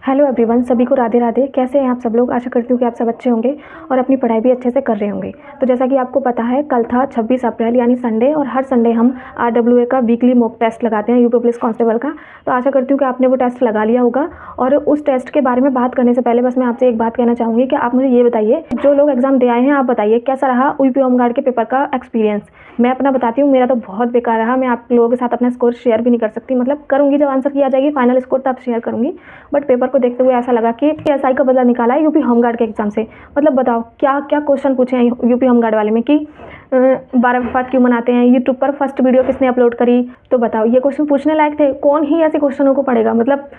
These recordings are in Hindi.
हेलो एवरीवन, सभी को राधे राधे। कैसे हैं आप सब लोग? आशा करती हूँ कि आप सब अच्छे होंगे और अपनी पढ़ाई भी अच्छे से कर रहे होंगे। तो जैसा कि आपको पता है, कल था 26 अप्रैल यानी संडे, और हर संडे हम RWA का वीकली मॉक टेस्ट लगाते हैं, यूपी पुलिस कांस्टेबल का। तो आशा करती हूँ कि आपने वो टेस्ट लगा लिया होगा। और उस टेस्ट के बारे में बात करने से पहले बस मैं आपसे एक बात कहना चाहूँगी कि आप मुझे ये बताइए, जो लोग एग्जाम दे आए हैं, आप बताइए कैसा रहा यूपी होमगार्ड के पेपर का एक्सपीरियंस। मैं अपना बताती हूँ, मेरा तो बहुत बेकार रहा। मैं आप लोगों के साथ अपना स्कोर शेयर भी नहीं कर सकती, मतलब करूँगी जब आंसर की आ जाएगी फाइनल स्कोर तब शेयर करूँगी। बट पेपर को देखते हुए ऐसा लगा कि PSI का बदला निकाला है यूपी होमगार्ड के एग्जाम से। मतलब बताओ क्या क्या क्वेश्चन पूछे हैं यूपी होमगार्ड वाले में कि 12 वफात क्यों मनाते हैं, यूट्यूब पर फर्स्ट वीडियो किसने अपलोड करी। तो बताओ ये क्वेश्चन पूछने लायक थे? कौन ही ऐसे क्वेश्चनों को पढ़ेगा? मतलब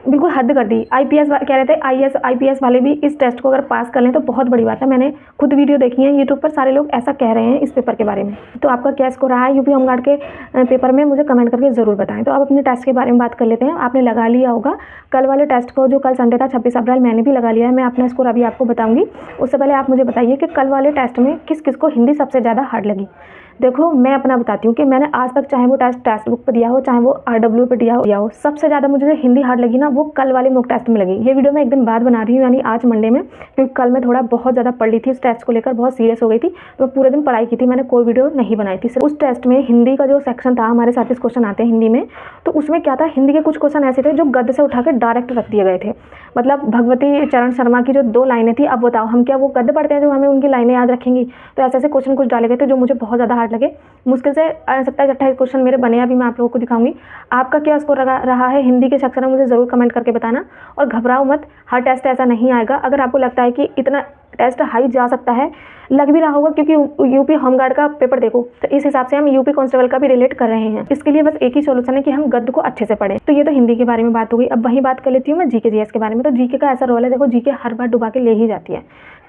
बिल्कुल हद कर दी। IPS कह रहे थे, IAS IPS वाले भी इस टेस्ट को अगर पास कर लें तो बहुत बड़ी बात है। मैंने खुद वीडियो देखी है यूट्यूब पर, सारे लोग ऐसा कह रहे हैं इस पेपर के बारे में। तो आपका क्या स्कोर रहा है यूपी होमगार्ड के पेपर में, मुझे कमेंट करके ज़रूर बताएं। तो अब अपने टेस्ट के बारे में बात कर लेते हैं। आपने लगा लिया होगा कल वाले टेस्ट को, जो कल संडे था 26 अप्रैल, मैंने भी लगा लिया है। मैं अपना स्कोर अभी आपको बताऊँगी। उससे पहले आप मुझे बताइए कि कल वाले टेस्ट में किस किस को हिंदी सबसे ज़्यादा हार्ड लगी। देखो, मैं अपना बताती हूँ कि मैंने आज तक चाहे वो टेस्ट बुक पर दिया हो, चाहे वो RW पे दिया हो, सबसे ज़्यादा मुझे जो हिंदी हार्ड लगी ना, वो कल वाले मॉक टेस्ट में लगी। ये वीडियो मैं एक दिन बाद बना रही हूँ, यानी आज मंडे में, क्योंकि कल मैं थोड़ा बहुत ज़्यादा पढ़ ली थी इस टेस्ट को लेकर, बहुत सीरियस हो गई थी। तो पूरे दिन पढ़ाई की थी, मैंने कोई वीडियो नहीं बनाई थी। उस टेस्ट में हिंदी का जो सेक्शन था, हमारे 37 क्वेश्चन आते हैं हिंदी में, तो उसमें क्या था, हिंदी के कुछ क्वेश्चन ऐसे थे जो गद्य से उठा के डायरेक्ट रख दिए गए थे। मतलब भगवती चरण शर्मा की जो 2 लाइनें थी, अब बताओ हम क्या वो गद्य पढ़ते हैं जो हमें उनकी लाइनें याद रखेंगी? तो ऐसे ऐसे क्वेश्चन कुछ डाले गए थे जो मुझे बहुत ज़्यादा हार्ड लगे। मुश्किल से 27-28 क्वेश्चन मेरे बने, अभी मैं आप लोगों को दिखाऊंगी। आपका क्या स्कोर रहा है हिंदी के सेक्शन में, मुझे ज़रूर कमेंट करके बताना। और घबराओ मत, हर टेस्ट ऐसा नहीं आएगा। अगर आपको लगता है कि इतना टेस्ट हाई जा सकता है, लग भी रहा होगा, क्योंकि यूपी होमगार्ड का पेपर देखो, तो इस हिसाब से हम यूपी कांस्टेबल का भी रिलेट कर रहे हैं। इसके लिए बस एक ही सोल्यूशन है कि हम गद्य को अच्छे से पढ़ें। तो ये तो हिंदी के बारे में बात हो गई। अब वही बात कर लेती हूँ मैं GK GS के बारे में। तो GK का ऐसा रोल है, देखो GK हर बार डुबा के ले ही जाती है।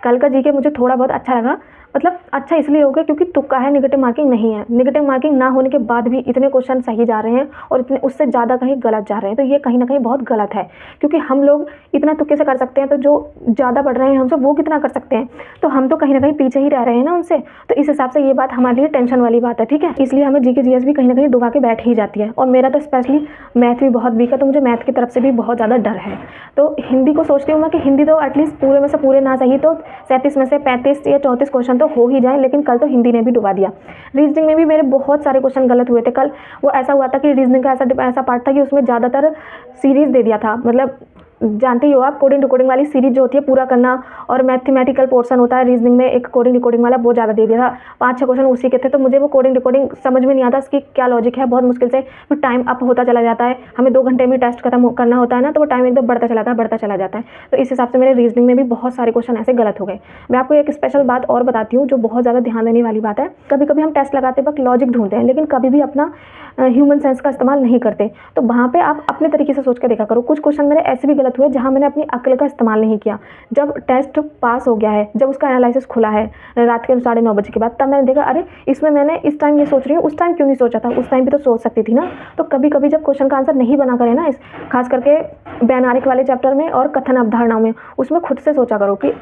कल का GK मुझे थोड़ा बहुत अच्छा लगा। मतलब अच्छा इसलिए हो गया क्योंकि तुक्का है, नेगेटिव मार्किंग नहीं है। नेगेटिव मार्किंग ना होने के बाद भी इतने क्वेश्चन सही जा रहे हैं और इतने उससे ज़्यादा कहीं गलत जा रहे हैं, तो ये कहीं ना कहीं बहुत गलत है। क्योंकि हम लोग इतना तुक्के से कर सकते हैं, तो जो ज़्यादा पढ़ रहे हैं हमसे वो कितना कर सकते हैं? तो हम तो कहीं ना कहीं पीछे ही रह रहे हैं ना उनसे। तो इस हिसाब से ये बात हमारे लिए टेंशन वाली बात है, ठीक है। इसलिए हमें GK GS भी कहीं ना कहीं डुबा के बैठ ही जाती है। और मेरा तो स्पेशली मैथ भी बहुत वीक है, तो मुझे मैथ की तरफ से भी बहुत ज़्यादा डर है। तो हिंदी को सोचती हूँ मैं कि हिंदी तो एटलीस्ट पूरे में से पूरे ना सही तो 37 में से 35 या 34 क्वेश्चन तो हो ही जाए, लेकिन कल तो हिंदी ने भी डुबा दिया। रीजनिंग में भी मेरे बहुत सारे क्वेश्चन गलत हुए थे कल। वो ऐसा हुआ था कि रीजनिंग का ऐसा पार्ट था कि उसमें ज़्यादातर सीरीज दे दिया था। मतलब जानते ही हो आप, कोडिंग रिकॉर्डिंग वाली सीरीज जो होती है पूरा करना, और मैथमेटिकल पोर्शन होता है रीजनिंग में एक कोडिंग रिकॉर्डिंग वाला, वो ज़्यादा दे दिया था। 5-6 क्वेश्चन उसी के थे। तो मुझे वो कोडिंग रिकॉर्डिंग समझ में नहीं आता, इसकी क्या लॉजिक है, बहुत मुश्किल से फिर टाइम अप होता चला जाता है। हमें 2 घंटे में टेस्ट खत्म करना होता है ना, तो वो टाइम एकदम बढ़ता चला जाता है। तो इस हिसाब से मेरे रीजनिंग में भी बहुत सारे क्वेश्चन ऐसे गलत हो गए। मैं आपको एक स्पेशल बात और बताती हूँ जो बहुत ज़्यादा ध्यान देने वाली बात है। कभी कभी हम टेस्ट लगाते वक्त लॉजिक ढूंढते हैं, लेकिन कभी भी अपना ह्यूमन सेंस का इस्तेमाल नहीं करते। तो वहाँ पे आप अपने तरीके से सोच के देखा करो। कुछ क्वेश्चन मेरे ऐसे भी गलत हुए जहाँ मैंने अपनी अक्ल का इस्तेमाल नहीं किया। जब टेस्ट पास हो गया है, जब उसका एनालिसिस खुला है रात के 9:30 बजे के बाद, तब मैंने देखा अरे इसमें मैंने इस टाइम ये सोच रही हूँ, उस टाइम क्यों नहीं सोचा था? उस टाइम भी तो सोच सकती थी ना। तो कभी कभी जब क्वेश्चन का आंसर नहीं बना करे ना, इस खास करके वैचारिक वाले चैप्टर में और कथन अवधारणाओं में, उसमें खुद से सोचा करो कि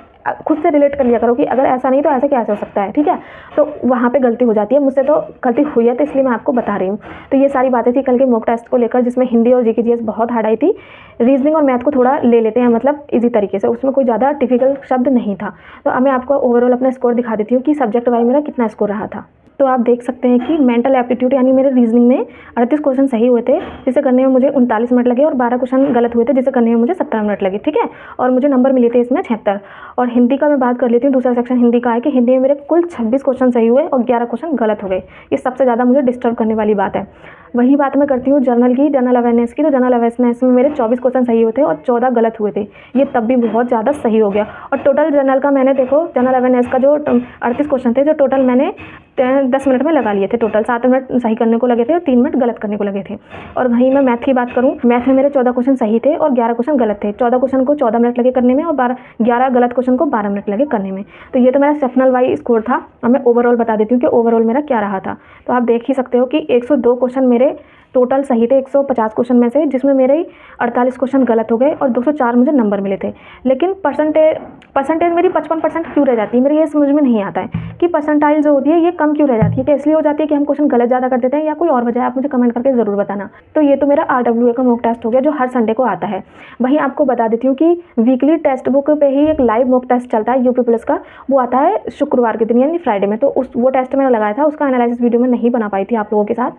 खुद से रिलेट कर लिया करो कि अगर ऐसा नहीं तो ऐसे कैसे हो सकता है, ठीक है। तो वहाँ पे गलती हो जाती है, मुझसे तो गलती हुई है, तो इसलिए मैं आपको बता रही हूँ। तो ये सारी बातें थी कल के मॉक टेस्ट को लेकर, जिसमें हिंदी और GK GS बहुत हार्ड आई थी। रीजनिंग और मैथ को थोड़ा ले लेते हैं, मतलब इजी तरीके से, उसमें कोई ज़्यादा डिफिकल्ट शब्द नहीं था। तो अब मैं आपको ओवरऑल अपना स्कोर दिखा देती हूँ कि सब्जेक्ट वाइज मेरा कितना स्कोर रहा था। तो आप देख सकते हैं कि मेंटल एप्टीट्यूड यानी मेरे रीजनिंग में 38 क्वेश्चन सही हुए थे, जिसे करने में मुझे 39 मिनट लगे, और 12 क्वेश्चन गलत हुए थे जिसे करने में मुझे 17 मिनट लगे, ठीक है। और मुझे नंबर मिले थे इसमें 76। और हिंदी का मैं बात कर लेती हूँ, दूसरा सेक्शन हिंदी का है कि हिंदी में मेरे कुल 26 क्वेश्चन सही हुए और 11 क्वेश्चन गलत हो गए। ये सबसे ज़्यादा मुझे डिस्टर्ब करने वाली बात है। वही बात मैं करती हूँ जर्नल की, जनरल अवेयरनेस की। तो जनरल अवेयरनेस में मेरे 24 क्वेश्चन सही हुए थे और 14 गलत हुए थे। ये तब भी बहुत ज़्यादा सही हो गया। और टोटल जनरल का मैंने देखो, जनरल अवेयरनेस का जो 38 क्वेश्चन थे, जो टोटल मैंने 10 मिनट में लगा लिए थे। टोटल 7 मिनट सही करने को लगे थे और 3 मिनट गलत करने को लगे थे। और वहीं मैं मैथ की बात करूँ, मैथ में मेरे 14 क्वेश्चन सही थे और 11 क्वेश्चन गलत थे। 14 क्वेश्चन को 14 मिनट लगे करने में और 11 गलत क्वेश्चन को 12 मिनट लगे करने में। तो ये तो मेरा सेक्शनल वाइज स्कोर था। अब मैं ओवरऑल बता देती हूँ कि ओवरऑल मेरा क्या रहा था। तो आप देख ही सकते हो कि 102 क्वेश्चन मेरे टोटल सही थे 150 क्वेश्चन में से, जिसमें मेरे 48 क्वेश्चन गलत हो गए और 204 मुझे नंबर मिले थे। लेकिन परसेंटेज मेरी 55% क्यों रह जाती है, मेरे ये समझ में नहीं आता है कि परसेंटाइल जो होती है ये कम क्यों रह जाती है। क्या इसलिए हो जाती है कि हम क्वेश्चन गलत ज़्यादा कर देते हैं, या कोई और वजह है? आप मुझे कमेंट करके ज़रूर बताना। तो ये तो मेरा RWA का मॉक टेस्ट हो गया जो हर संडे को आता है। वहीं आपको बता देती हूँ कि वीकली टेक्स्ट बुक पे ही एक लाइव मॉक टेस्ट चलता है यूपी पुलिस का, वो आता है शुक्रवार के दिन यानी फ्राइडे में। तो वो टेस्ट मैंने लगाया था, उसका एनालिसिस वीडियो में नहीं बना पाई थी आप लोगों के साथ।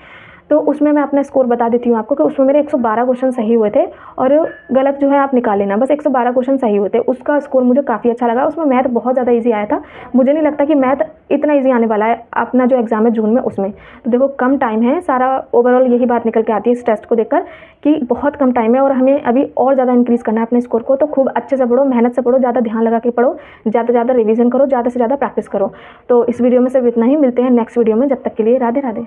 तो उसमें मैं अपना स्कोर बता देती हूँ आपको कि उसमें मेरे 112 क्वेश्चन सही हुए थे और गलत जो है आप निकाल लेना, बस 112 क्वेश्चन सही हुए थे। उसका स्कोर मुझे काफ़ी अच्छा लगा। उसमें मैथ बहुत ज़्यादा इजी आया था, मुझे नहीं लगता कि मैथ इतना इजी आने वाला है अपना जो एग्ज़ाम है जून में उसमें। तो देखो कम टाइम है, सारा ओवरऑल यही बात निकल के आती है इस टेस्ट को देखकर कि बहुत कम टाइम है और हमें अभी और ज़्यादा इंक्रीज़ करना है अपने स्कोर को। तो खूब अच्छे से पढ़ो, मेहनत से पढ़ो, ज़्यादा ध्यान लगा के पढ़ो, ज़्यादा से ज़्यादा रिवीजन करो, ज़्यादा से ज़्यादा प्रैक्टिस करो। तो इस वीडियो में सिर्फ इतना ही, मिलते हैं नेक्स्ट वीडियो में। जब तक के लिए राधे राधे।